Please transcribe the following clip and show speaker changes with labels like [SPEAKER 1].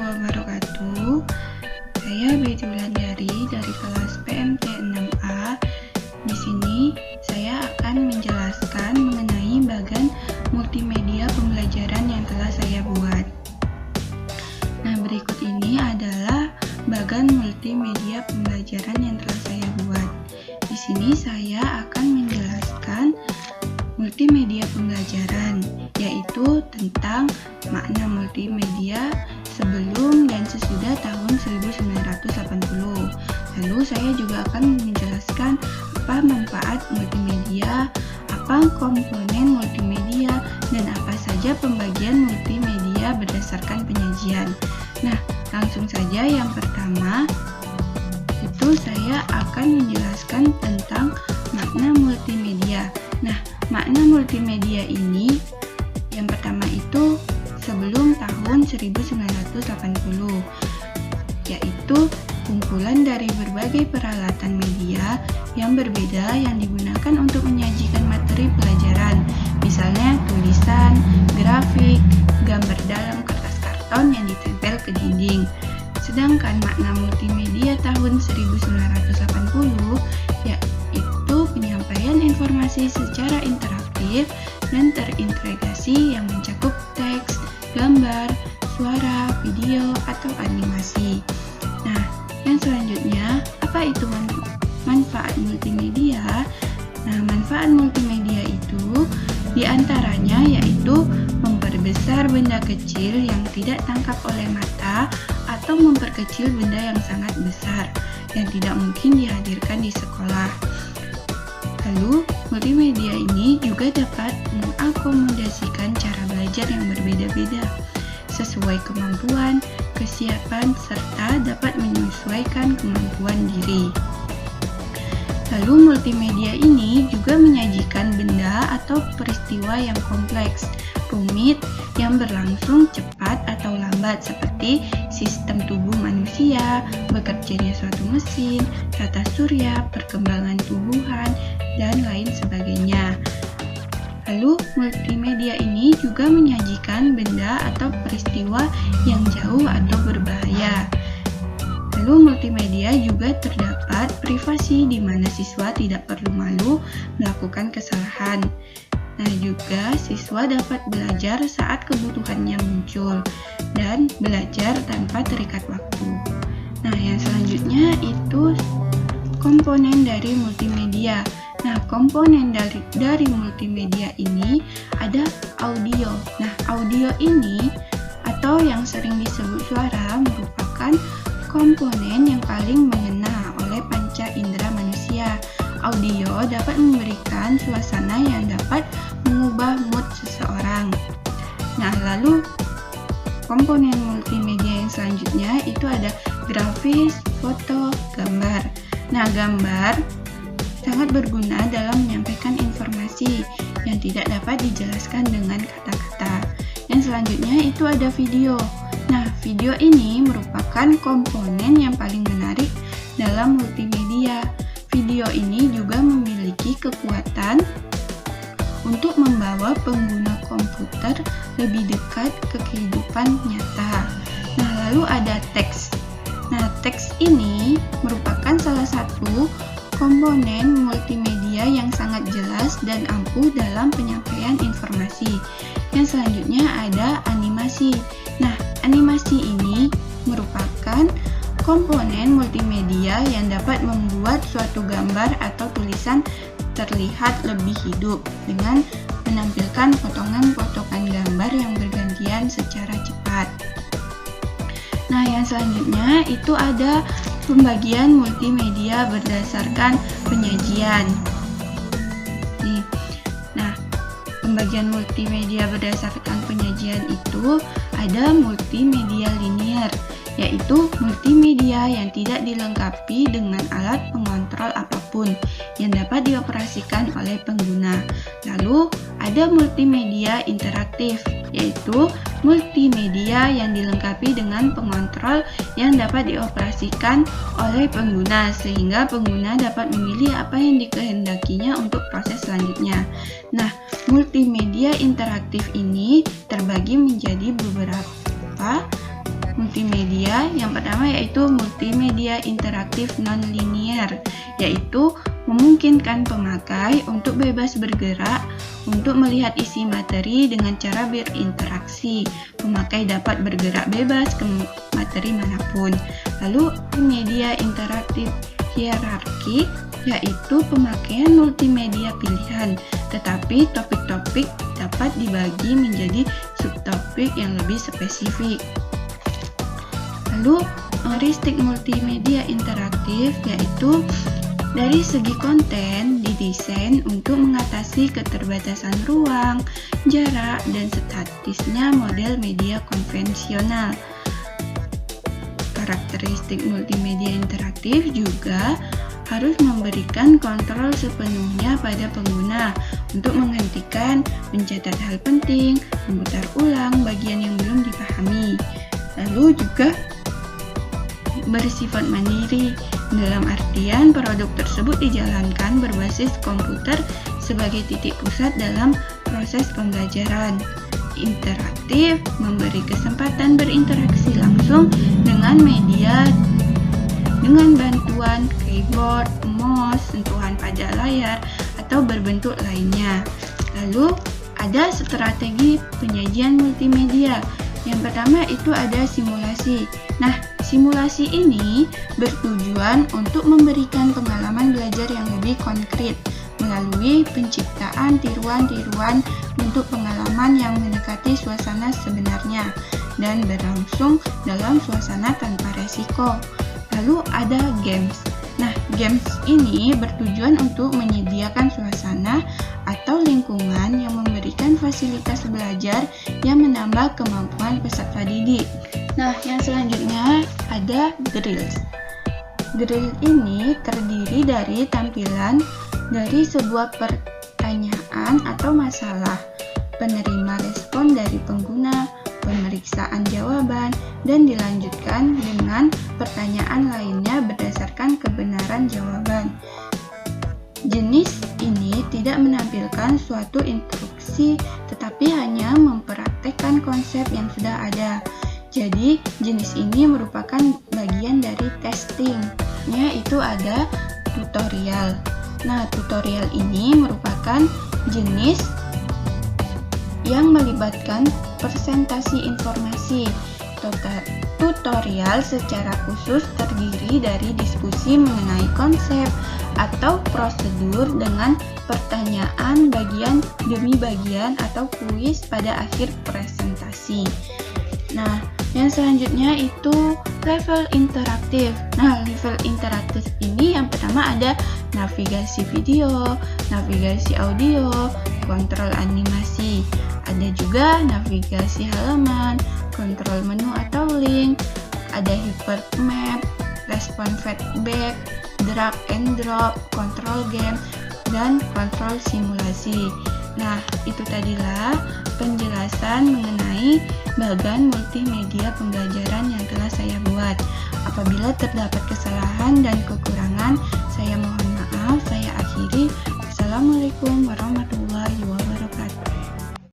[SPEAKER 1] wabarakatuh. Saya Betty Wulandari dari kelas PMT 6A. Di sini saya akan menjelaskan mengenai bagan multimedia pembelajaran yang telah saya buat. Nah, berikut ini adalah bagan multimedia pembelajaran yang telah saya buat. Di sini saya akan menjelaskan multimedia pembelajaran, yaitu tentang makna multimedia sebelum dan sesudah tahun 1980. Lalu saya juga akan menjelaskan apa manfaat multimedia, apa komponen multimedia, dan apa saja pembagian multimedia berdasarkan penyajian. Nah, langsung saja yang pertama itu saya akan menjelaskan tentang makna multimedia. Nah, makna multimedia ini yang pertama itu sebelum tahun 1980, yaitu kumpulan dari berbagai peralatan media yang berbeda yang digunakan untuk menyajikan materi pelajaran, misalnya tulisan, grafik, gambar dalam kertas karton yang ditempel ke dinding. Sedangkan makna multimedia tahun 1980 yaitu penyampaian informasi secara interaktif dan terintegrasi yang mencakup teks, gambar, suara, video, atau animasi. Nah, yang selanjutnya, apa itu manfaat multimedia? Nah, manfaat multimedia itu diantaranya yaitu memperbesar benda kecil yang tidak tangkap oleh mata atau memperkecil benda yang sangat besar yang tidak mungkin dihadirkan di sekolah. Lalu, multimedia ini juga dapat mengakomodasikan cara belajar yang berbeda-beda sesuai kemampuan, kesiapan, serta dapat menyesuaikan kemampuan diri. Lalu, multimedia ini juga menyajikan benda atau peristiwa yang kompleks, rumit, yang berlangsung cepat atau lambat seperti sistem tubuh manusia, bekerjanya suatu mesin, tata surya, perkembangan tumbuhan, dan lain sebagainya. Lalu, multimedia ini juga menyajikan benda atau peristiwa yang jauh atau berbahaya. Lalu, multimedia juga terdapat privasi di mana siswa tidak perlu malu melakukan kesalahan. Nah, juga siswa dapat belajar saat kebutuhannya muncul dan belajar tanpa terikat waktu. Nah, yang selanjutnya itu komponen dari multimedia. Nah, komponen dari multimedia ini ada audio. Nah, audio ini atau yang sering disebut suara merupakan komponen yang paling mengena oleh panca indera manusia. Audio dapat memberikan suasana yang dapat mengubah mood seseorang. Nah, lalu komponen multimedia yang selanjutnya itu ada grafis, foto, gambar. Nah, gambar sangat berguna dalam menyampaikan informasi yang tidak dapat dijelaskan dengan kata-kata. Yang selanjutnya itu ada video. Nah, video ini merupakan komponen yang paling menarik dalam multimedia. Video ini juga memiliki kekuatan untuk membawa pengguna komputer lebih dekat ke kehidupan nyata. Nah, lalu ada teks. Nah, teks ini merupakan salah satu komponen multimedia yang sangat jelas dan ampuh dalam penyampaian informasi. Yang selanjutnya ada animasi. Nah, animasi ini merupakan komponen multimedia yang dapat membuat suatu gambar atau tulisan terlihat lebih hidup dengan menampilkan potongan-potongan gambar yang bergantian secara cepat. Nah, yang selanjutnya itu ada pembagian multimedia berdasarkan penyajian. Nah, pembagian multimedia berdasarkan penyajian itu ada multimedia linear, yaitu multimedia yang tidak dilengkapi dengan alat pengontrol apapun yang dapat dioperasikan oleh pengguna. Lalu, ada multimedia interaktif, yaitu multimedia yang dilengkapi dengan pengontrol yang dapat dioperasikan oleh pengguna sehingga pengguna dapat memilih apa yang dikehendakinya untuk proses selanjutnya. Nah, multimedia interaktif ini terbagi menjadi beberapa multimedia. Yang pertama yaitu multimedia interaktif non-linear, yaitu memungkinkan pemakai untuk bebas bergerak untuk melihat isi materi dengan cara berinteraksi. Pemakai dapat bergerak bebas ke materi manapun. Lalu media interaktif hierarki, yaitu pemakaian multimedia pilihan, tetapi topik-topik dapat dibagi menjadi subtopik yang lebih spesifik. Lalu heuristik multimedia interaktif, yaitu dari segi konten didesain untuk mengatasi keterbatasan ruang, jarak, dan statisnya model media konvensional. Karakteristik multimedia interaktif juga harus memberikan kontrol sepenuhnya pada pengguna untuk menghentikan, mencatat hal penting, memutar ulang bagian yang belum dipahami. Lalu juga bersifat mandiri, dalam artian produk tersebut dijalankan berbasis komputer sebagai titik pusat dalam proses pembelajaran. Interaktif memberi kesempatan berinteraksi langsung dengan media dengan bantuan keyboard, mouse, sentuhan pada layar, atau berbentuk lainnya. Lalu ada strategi penyajian multimedia. Yang pertama itu ada simulasi. Nah, simulasi ini bertujuan untuk memberikan pengalaman belajar yang lebih konkret melalui penciptaan tiruan-tiruan bentuk pengalaman yang mendekati suasana sebenarnya dan berlangsung dalam suasana tanpa resiko. Lalu ada games. Nah, games ini bertujuan untuk menyediakan suasana atau lingkungan yang memberikan fasilitas belajar yang menambah kemampuan peserta didik. Nah, yang selanjutnya ada drills. Drill ini terdiri dari tampilan dari sebuah pertanyaan atau masalah, penerima respon dari pengguna, pemeriksaan jawaban, dan dilanjutkan dengan pertanyaan lainnya berdasarkan kebenaran jawaban. Jenis ini tidak menampilkan suatu instruksi, tetapi hanya mempraktekkan konsep yang sudah ada. Jadi, jenis ini merupakan bagian dari testing. Yaitu ada tutorial. Nah, tutorial ini merupakan jenis yang melibatkan presentasi informasi. Tutorial secara khusus terdiri dari diskusi mengenai konsep atau prosedur dengan pertanyaan bagian demi bagian atau kuis pada akhir presentasi. Nah, yang selanjutnya itu level interaktif. Nah, level interaktif ini yang pertama ada navigasi video, navigasi audio, kontrol animasi. Ada juga navigasi halaman, kontrol menu atau link, ada hypermap, respon feedback, drag and drop, kontrol game, dan kontrol simulasi. Nah, itu tadilah penjelasan mengenai bagan multimedia pembelajaran yang telah saya buat. Apabila terdapat kesalahan dan kekurangan, saya mohon maaf. Saya akhiri. Assalamualaikum warahmatullahi wabarakatuh.